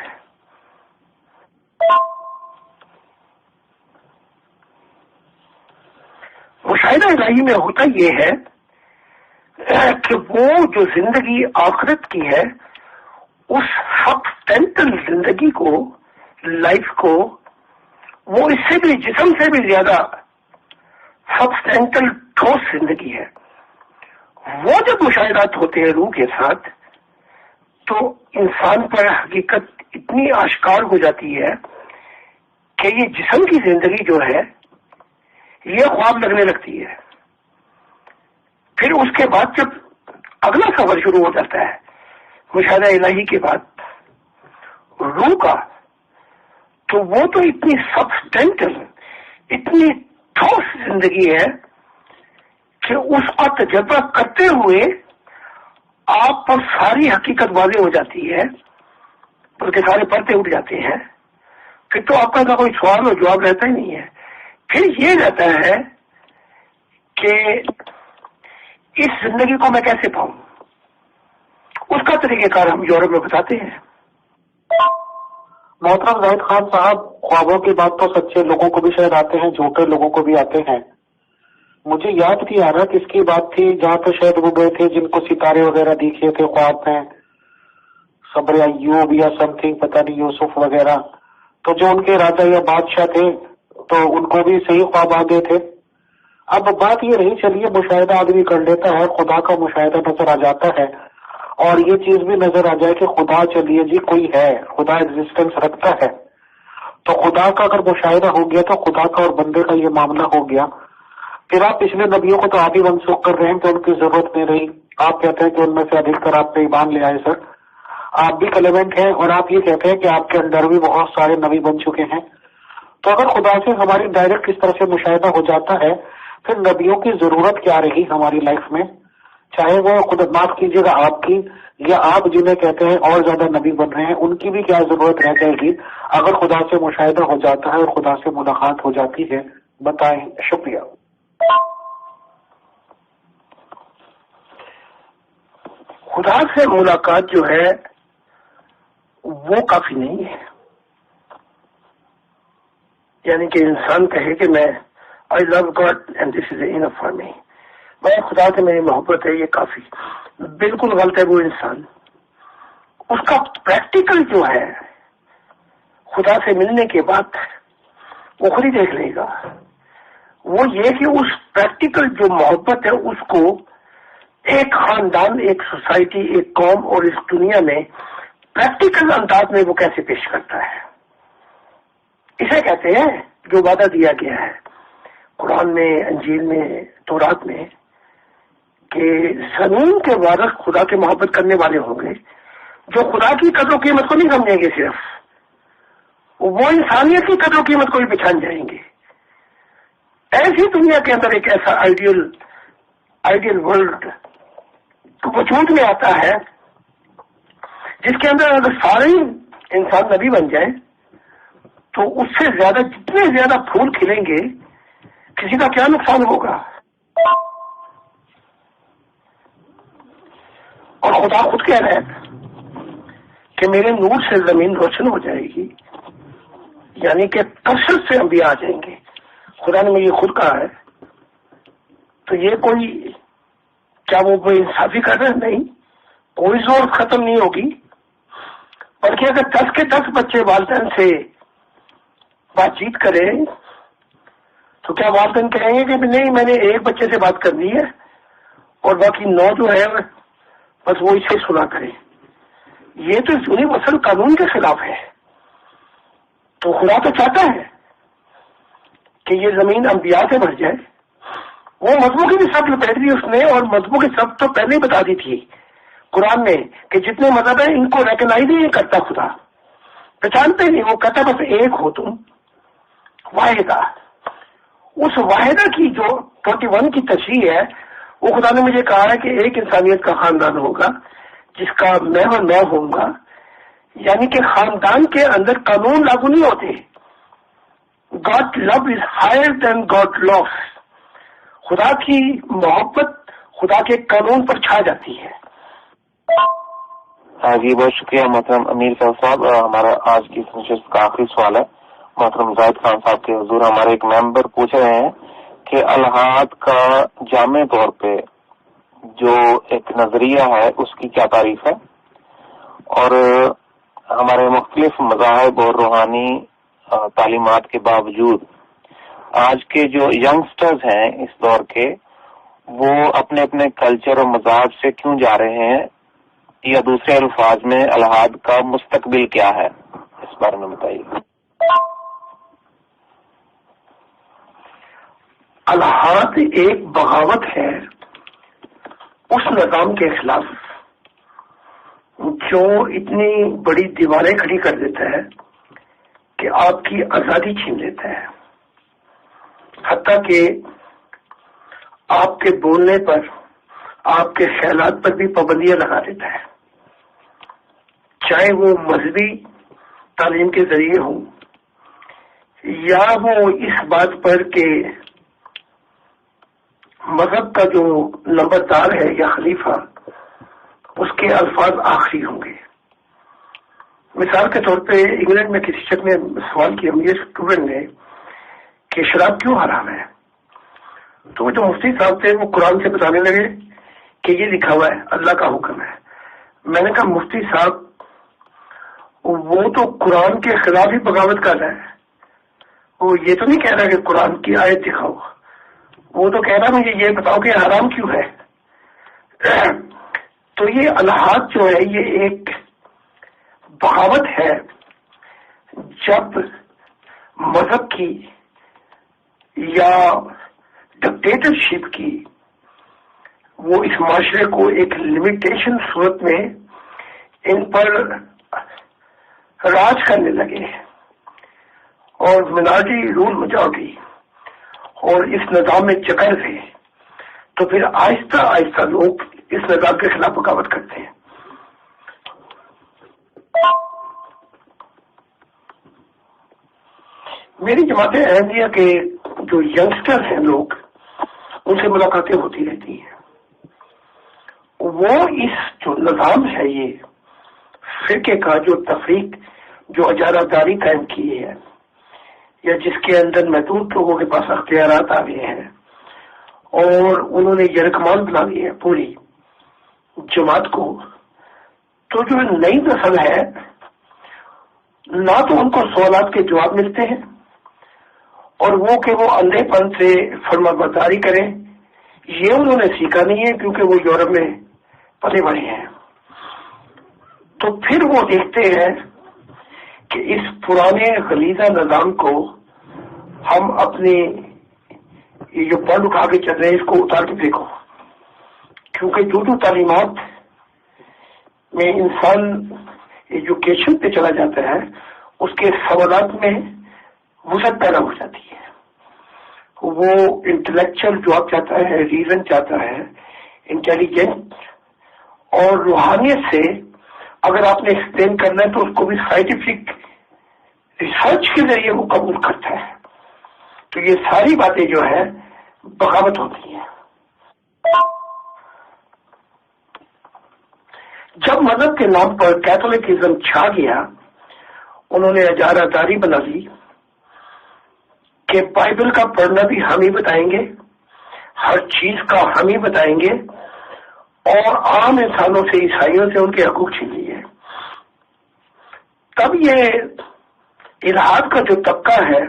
مشاہدہ الہی میں ہوتا یہ ہے کہ وہ جو زندگی آخرت کی ہے اس سبسٹینٹل زندگی کو، لائف کو، وہ اس سے بھی، جسم سے بھی زیادہ سبسٹینٹل ٹھوس زندگی ہے. وہ جب مشاہدات ہوتے ہیں روح کے ساتھ تو انسان پر حقیقت اتنی آشکار ہو جاتی ہے کہ یہ جسم کی زندگی جو ہے یہ خواب لگنے لگتی ہے. پھر اس کے بعد جب اگلا سفر شروع ہو جاتا ہے مشاہدہ الہی کے بعد روح کا، تو وہ تو اتنی سبسٹینٹل، اتنی ٹھوس زندگی ہے کہ اس کا تجربہ کرتے ہوئے آپ پر ساری حقیقت واضح ہو جاتی ہے، بلکہ سارے پردے اٹھ جاتے ہیں. پھر تو آپ کا کوئی سوال اور جواب رہتا ہی نہیں ہے. پھر یہ رہتا ہے کہ اس زندگی کو میں کیسے پاؤں. اس کا طریقہ کار ہم یورپ میں بتاتے ہیں. محترم زاہد خان صاحب، خوابوں کی بات تو سچے لوگوں کو بھی شاید آتے ہیں، جھوٹے لوگوں کو بھی آتے ہیں. مجھے یاد نہیں آ رہا کس کی بات تھی جہاں پہ شاید وہ گئے تھے جن کو ستارے وغیرہ دیکھے تھے خواب میں، صبر ایوب یا سم تھنگ، پتہ نہیں، یوسف وغیرہ. تو جو ان کے راجا یا بادشاہ تھے تو ان کو بھی صحیح خواب آ گئے تھے. اب بات یہ رہی، چلیے مشاہدہ آدمی کر لیتا ہے، خدا کا مشاہدہ نظر آ جاتا ہے، اور یہ چیز بھی نظر آ جائے کہ خدا، چلیے جی کوئی ہے، خدا ایگزسٹنس رکھتا ہے. تو خدا کا اگر مشاہدہ ہو گیا تو خدا کا اور بندے کا یہ معاملہ ہو گیا. پھر آپ پچھلے نبیوں کو تو آپ ہی منسوخ کر رہے ہیں کہ ان کی ضرورت نہیں رہی. آپ کہتے ہیں کہ ان میں سے ادھکتر آپ پہ ایمان لے آئے. سر آپ بھی کلیمنٹ ہیں اور آپ یہ کہتے ہیں کہ آپ کے اندر بھی بہت سارے نبی بن چکے ہیں. تو اگر خدا سے ہماری ڈائریکٹ اس طرح سے مشاہدہ ہو جاتا ہے پھر نبیوں کی ضرورت کیا رہی ہماری لائف میں؟ چاہے وہ خود، معاف کیجیے گا، آپ کی یا آپ جنہیں کہتے ہیں اور زیادہ نبی بن رہے ہیں، ان کی بھی کیا ضرورت رہ جائے گی اگر خدا سے مشاہدہ ہو جاتا ہے اور خدا سے ملاقات ہو جاتی ہے؟ بتائیں. شکریہ. خدا سے ملاقات جو ہے وہ کافی نہیں ہے. یعنی کہ انسان کہے کہ میں I love God and this is enough for me, میں خدا سے میری محبت ہے، یہ کافی. بالکل غلط ہے وہ انسان. اس کا پریکٹیکل جو ہے خدا سے ملنے کے بعد وہ خود ہی دیکھ لے گا. وہ یہ کہ اس پریکٹیکل جو محبت ہے اس کو ایک خاندان، ایک سوسائٹی، ایک قوم اور اس دنیا میں پریکٹیکل انداز میں وہ کیسے پیش کرتا ہے. اسے کہتے ہیں جو وعدہ دیا گیا ہے قرآن میں، انجیل میں، تورات میں، کہ زمین کے وارث خدا کے محبت کرنے والے ہوں گے جو خدا کی قدر و قیمت کو نہیں سمجھیں گے، صرف وہ انسانیت کی قدر و قیمت کو بھی پہچان جائیں گے. ایسی دنیا کے اندر ایک ایسا آئیڈیل ورلڈ وجود میں آتا ہے جس کے اندر اگر سارے انسان نبی بن جائیں تو اس سے زیادہ، جتنے زیادہ پھول کھلیں گے، کسی کا کیا نقصان ہوگا. اور خدا خود کہہ رہا ہے کہ میرے نور سے زمین روشن ہو جائے گی، یعنی کہ کثرت سے انبیاء آ جائیں گے. خدا نے مجھے خود کہا ہے. تو یہ کوئی، کیا وہ بے انصافی کر رہے؟ نہیں، کوئی زور ختم نہیں ہوگی. بلکہ اگر 10 کے 10 بچے والدین سے بات چیت کرے تو کیا والدین کہیں گے کہ نہیں، میں نے ایک بچے سے بات کرنی ہے اور باقی 9 جو ہے بس وہ اسے سنا کرے؟ یہ تو یونیورسل قانون کے خلاف ہے. تو خدا تو چاہتا ہے کہ یہ زمین انبیاء سے بھر جائے وہ مذہبوں کی بھی سب لپیٹ دی اس نے، اور مذہبوں کی سب تو پہلے ہی بتا دی تھی قرآن نے کہ جتنے مذہب ہیں ان کو ریکگنائز نہیں کرتا خدا، پہچانتے نہیں، وہ کہتا بس ایک ہو تم واحدہ۔ اس واحدہ کی جو 21 کی تشریح ہے، وہ خدا نے مجھے کہا ہے کہ ایک انسانیت کا خاندان ہوگا جس کا میں اور میں ہوں گا، یعنی کہ خاندان کے اندر قانون لاگو نہیں ہوتے۔ God love is higher than God laws, خدا کی محبت خدا کے قانون پر چھا جاتی ہے۔ جی بہت شکریہ محترم امیر صاحب۔ ہمارا آج کی نشست کا آخری سوال ہے محترم زاہد خان صاحب کے حضور۔ ہمارے ایک ممبر پوچھ رہے ہیں کہ الحاد کا جامع طور پہ جو ایک نظریہ ہے اس کی کیا تعریف ہے، اور ہمارے مختلف مذاہب اور روحانی تعلیمات کے باوجود آج کے جو ینگسٹرز ہیں اس دور کے، وہ اپنے اپنے کلچر اور مذاہب سے کیوں جا رہے ہیں، یا دوسرے الفاظ میں الحاد کا مستقبل کیا ہے، اس بارے میں بتائیے۔ الحاد ایک بغاوت ہے اس نظام کے خلاف جو اتنی بڑی دیواریں کھڑی کر دیتا ہے کہ آپ کی آزادی چھین لیتا ہے، حتیٰ کہ آپ کے بولنے پر، آپ کے خیالات پر بھی پابندیاں لگا دیتا ہے، چاہے وہ مذہبی تعلیم کے ذریعے ہوں یا وہ اس بات پر کہ مذہب کا جو نمبردار ہے یا خلیفہ اس کے الفاظ آخری ہوں گے۔ مثال کے طور پہ انگلینڈ میں کسی شخص نے سوال کیا مجھے اسٹوڈنٹ نے کہ شراب کیوں حرام ہے، تو جو مفتی صاحب تھے وہ قرآن سے بتانے لگے کہ یہ لکھا ہوا ہے، اللہ کا حکم ہے۔ میں نے کہا مفتی صاحب وہ تو قرآن کے خلاف ہی بغاوت کر رہا ہے، وہ یہ تو نہیں کہہ رہا کہ قرآن کی آیت دکھاؤ، وہ تو کہہ رہا مجھے یہ بتاؤ کہ حرام کیوں ہے۔ تو یہ الحاد جو ہے یہ ایک بغاوت ہے جب مذہب کی یا ڈکٹیٹرشپ کی وہ اس معاشرے کو ایک لمیٹیشن صورت میں ان پر راج کرنے لگے اور مناجی رول مجاورٹی اور اس نظام میں جکڑ گئے، تو پھر آہستہ آہستہ لوگ اس نظام کے خلاف بغاوت کرتے ہیں۔ میری جماعت احمدیہ کے جو ینگسٹر ہیں لوگ، ان سے ملاقاتیں ہوتی رہتی ہیں، وہ اس جو نظام ہے یہ فرقے کا جو تفریق جو اجارہ داری قائم کی ہے یا جس کے اندر محدود لوگوں کے پاس اختیارات آ گئے ہیں اور انہوں نے یرغمال بنا دی ہے پوری جماعت کو، تو جو نئی نسل ہے نہ تو ان کو سوالات کے جواب ملتے ہیں اور وہ کہ وہ اندھے پن سے فرما برداری کریں، یہ انہوں نے سیکھا نہیں ہے کیونکہ وہ یورپ میں پلے بڑے ہیں۔ تو پھر وہ دیکھتے ہیں کہ اس پرانے غلیظہ نظام کو ہم اپنے یہ جو پڑھ اٹھا کے چل رہے ہیں اس کو اتار کے دیکھو، کیونکہ جو تعلیمات میں انسان ایجوکیشن پہ چلا جاتا ہے اس کے سوالات میں وسعت پیدا ہو جاتی ہے، وہ انٹلیکچل جو آپ چاہتا ہے، ریزن چاہتا ہے، انٹیلیجنٹ اور روحانیت سے اگر آپ نے ایکسپلین کرنا ہے تو اس کو بھی سائنٹیفک ریسرچ کے ذریعے وہ قبول کرتا ہے۔ تو یہ ساری باتیں جو ہے بغاوت ہوتی ہیں۔ جب مذہب کے نام پر کیتھولکزم چھا گیا، انہوں نے اجارہ داری بنا لی کہ بائبل کا پڑھنا بھی ہم ہی بتائیں گے، ہر چیز کا ہم ہی بتائیں گے، اور عام انسانوں سے، عیسائیوں سے ان کے حقوق چھین لیے۔ تب یہ الحاد کا جو طبقہ ہے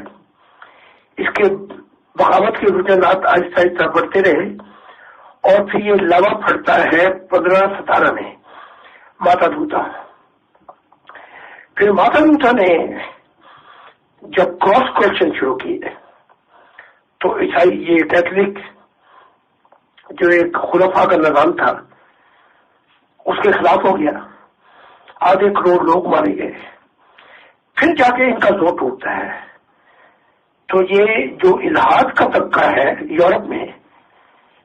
اس کے بغاوت کے رجحانات آہستہ آہستہ بڑھتے رہے اور پھر یہ لوا پھٹتا ہے 1517 میں ماتا دوتا۔ پھر ماتا دوتا نے جب کراس کوشچن شروع کیے تو عیسائی یہ کیتھولک جو ایک خلفاء کا نظام تھا اس کے خلاف ہو گیا، 1.5 کروڑ لوگ مارے گئے، پھر جا کے ان کا زور ٹوٹتا ہے. تو یہ جو الحاد کا طبقہ ہے یورپ میں،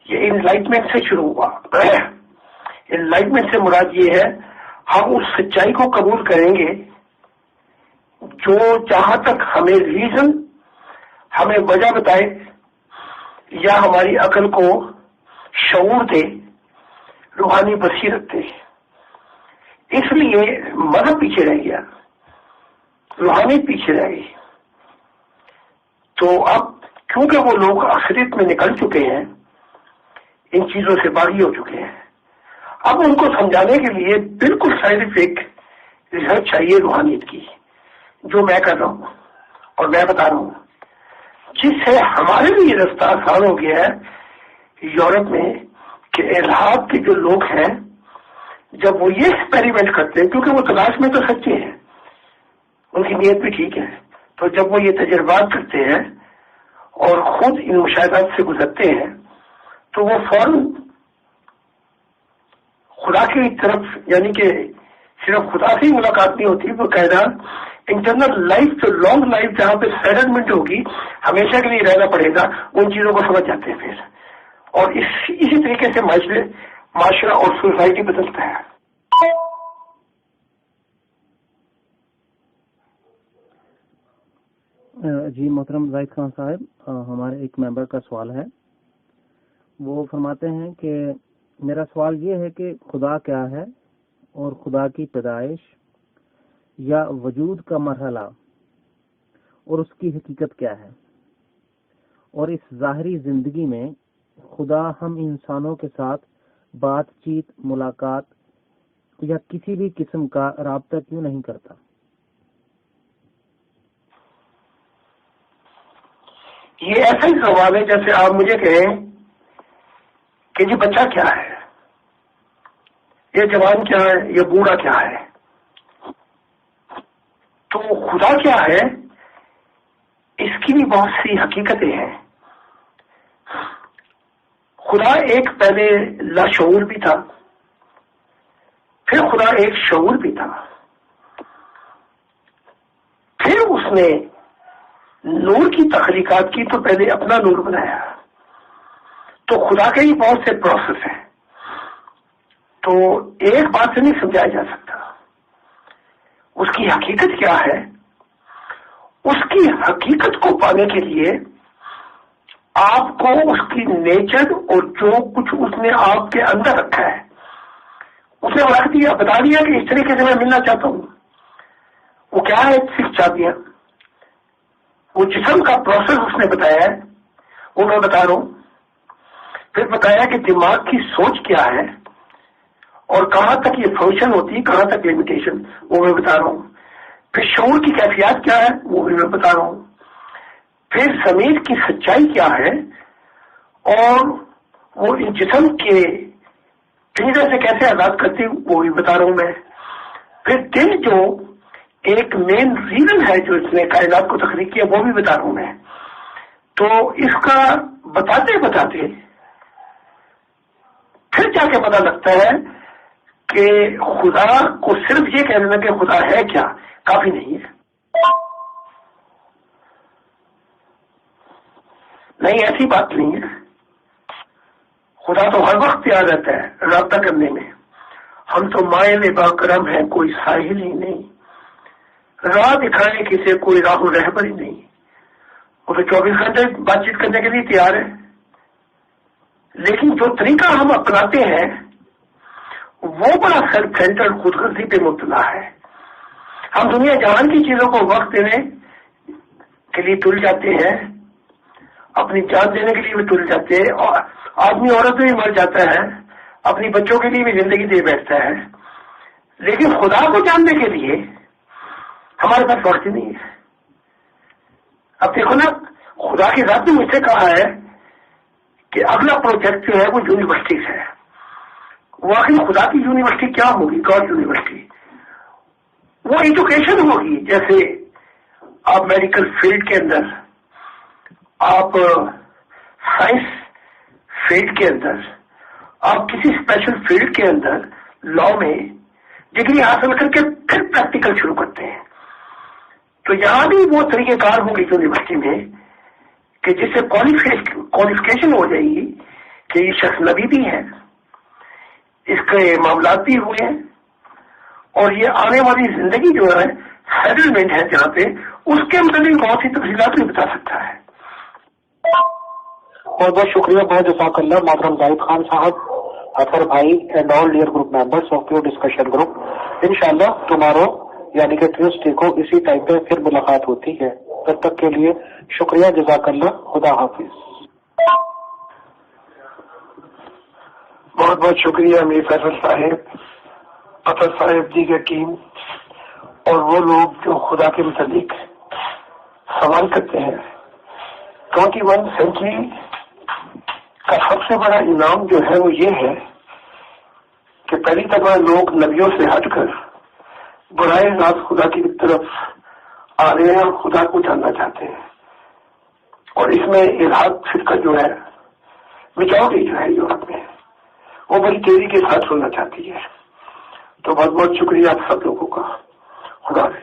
یہ انلائٹمنٹ سے شروع ہوا. انلائٹمنٹ سے مراد یہ ہے ہم اس سچائی کو قبول کریں گے جو جہاں تک ہمیں ریزن، ہمیں وجہ بتائے یا ہماری عقل کو شعور دے، روحانی بصیرت دے. اس لیے مذہب پیچھے رہ گیا، روحانیت پیچھے رہ گئی. تو اب کیونکہ وہ لوگ اکثریت میں نکل چکے ہیں، ان چیزوں سے باغی ہو چکے ہیں، اب ان کو سمجھانے کے لیے بالکل سائنٹیفک ریسرچ چاہیے روحانیت کی، جو میں کر رہا ہوں اور میں بتا رہا ہوں، جس سے ہمارے لیے رستہ آسان ہو گیا ہے یورپ میں کہ الحاد کے جو لوگ ہیں جب وہ یہ ایکسپیریمنٹ کرتے ہیں، کیونکہ وہ تلاش میں تو سچے ہیں، ان کی نیت بھی ٹھیک ہے، تو جب وہ یہ تجربات کرتے ہیں اور خود ان مشاہدات سے گزرتے ہیں تو وہ فوراً خدا کی طرف، یعنی کہ صرف خدا سے ہی ملاقات نہیں ہوتی، وہ قاعدہ انٹرنل لائف، جو لانگ لائف جہاں پہ سیٹلمنٹ ہوگی، ہمیشہ کے لیے رہنا پڑے گا، ان چیزوں کو سمجھ جاتے ہیں پھر. اور اسی طریقے سے معاشرہ اور سوسائٹی بدلتا ہے. جی محترم زاہد خان صاحب، ہمارے ایک ممبر کا سوال ہے. وہ فرماتے ہیں کہ میرا سوال یہ ہے کہ خدا کیا ہے اور خدا کی پیدائش یا وجود کا مرحلہ اور اس کی حقیقت کیا ہے، اور اس ظاہری زندگی میں خدا ہم انسانوں کے ساتھ بات چیت، ملاقات یا کسی بھی قسم کا رابطہ کیوں نہیں کرتا؟ یہ ایسا ہی سوال ہے جیسے آپ مجھے کہیں کہ جی بچہ کیا ہے، یہ جوان کیا ہے، یہ بوڑھا کیا ہے. تو خدا کیا ہے، اس کی بھی بہت سی حقیقتیں ہیں. خدا ایک پہلے لاشعور بھی تھا، پھر خدا ایک شعور بھی تھا، پھر اس نے نور کی تخلیقات کی تو پہلے اپنا نور بنایا. تو خدا کے ہی بہت سے پروسیس ہیں، تو ایک بات سے نہیں سمجھایا جا سکتا. اس کی حقیقت کیا ہے، اس کی حقیقت کو پانے کے لیے آپ کو اس کی نیچر اور جو کچھ اس نے آپ کے اندر رکھا ہے اس نے رکھ دیا، بتا دیا کہ اس طریقے سے میں ملنا چاہتا ہوں. وہ کیا ہے، 6 چابیاں. وہ جسم کا پروسیس اس نے بتایا ہے، وہ میں بتا رہا ہوں. پھر بتایا کہ دماغ کی سوچ کیا ہے اور کہاں تک یہ فنکشن ہوتی ہے، کہاں تک لمیٹیشن، وہ میں بتا رہا ہوں. پھر شعور کی کیفیات کیا ہے، وہ بھی میں بتا رہا ہوں. پھر ضمیر کی سچائی کیا ہے اور وہ ان جسم کے پنجرے سے کیسے آزاد کرتی، وہ بھی بتا رہا ہوں میں. پھر دل جو ایک مین ریزن ہے جو اس نے کائنات کو تخلیق کیا، وہ بھی بتا رہا ہوں میں. تو اس کا بتاتے بتاتے پھر جا کے پتا لگتا ہے کہ خدا کو صرف یہ کہہ دینا کہ خدا ہے کیا کافی نہیں ہے. نہیں، ایسی بات نہیں ہے. خدا تو ہر وقت تیار رہتا ہے رابطہ کرنے میں. ہم تو مائل با کرم ہیں، کوئی ساحل ہی نہیں، راہ دکھانے کی سے کوئی راہ رہبر ہی نہیں. وہ تو 24 گھنٹے بات چیت کرنے کے لیے تیار ہے. لیکن جو طریقہ ہم اپناتے ہیں وہ بڑا سیلف سینٹرڈ، خود غرضی پہ مبتلا ہے. ہم دنیا جہان کی چیزوں کو وقت دینے کے لیے تل جاتے ہیں، اپنی جان دینے کے لیے بھی تل جاتے ہیں، اور آدمی عورت بھی مر جاتا ہے، اپنی بچوں کے لیے بھی زندگی دے بیٹھتا ہے. لیکن خدا کو جاننے کے لیے ہمارے پاس وقت ہی نہیں ہے. اب دیکھو نا، خدا کی ذات نے مجھ سے کہا ہے کہ اگلا پروجیکٹ جو ہے وہ یونیورسٹی سے ہے. واقعی خدا کی یونیورسٹی کیا ہوگی؟ God university. وہ ایجوکیشن ہوگی، جیسے آپ میڈیکل فیلڈ کے اندر، آپ سائنس فیلڈ کے اندر، آپ کسی اسپیشل فیلڈ کے اندر لا میں ڈگری حاصل کر کے پھر پریکٹیکل شروع کرتے ہیں، تو یہاں بھی وہ طریقہ کار ہوں گے یونیورسٹی میں کہ جس سے کوالیفیکیشن ہو جائے گی کہ یہ شخص نبی بھی ہے، اس کے معاملات بھی ہوئے ہیں، اور یہ آنے والی زندگی جو ہے سیٹلمنٹ ہے جہاں پہ، اس کے متعلق بہت سی تفصیلات بھی بتا سکتا ہے۔ بہت بہت شکریہ، بہت جزاک اللہ محترم زاہد خان صاحب، اطہر بھائی and all dear group members of your discussion group. انشاءاللہ ٹمارو یعنی کہ ٹیوزڈے کو اسی ٹائم پہ پھر ملاقات ہوتی ہے، تب تک کے لیے شکریہ، جزاک اللہ، خدا حافظ۔ بہت بہت شکریہ امیر فیصل صاحب، اطہر صاحب، دیگر ٹیم اور وہ لوگ جو خدا کے متعلق سوال کرتے ہیں۔ 21 سینچری کا سب سے بڑا انعام جو ہے وہ یہ ہے کہ پہلی دفعہ لوگ نبیوں سے ہٹ کر براہ راست خدا کی طرف آ رہے ہیں اور خدا کو جاننا چاہتے ہیں، اور اس میں الحاد فرقہ جو ہے، میجورٹی جو ہے یورپ میں، وہ بڑی تیزی کے ساتھ سننا چاہتی ہے۔ تو بہت بہت شکریہ آپ سب لوگوں کا، خدا حافظ۔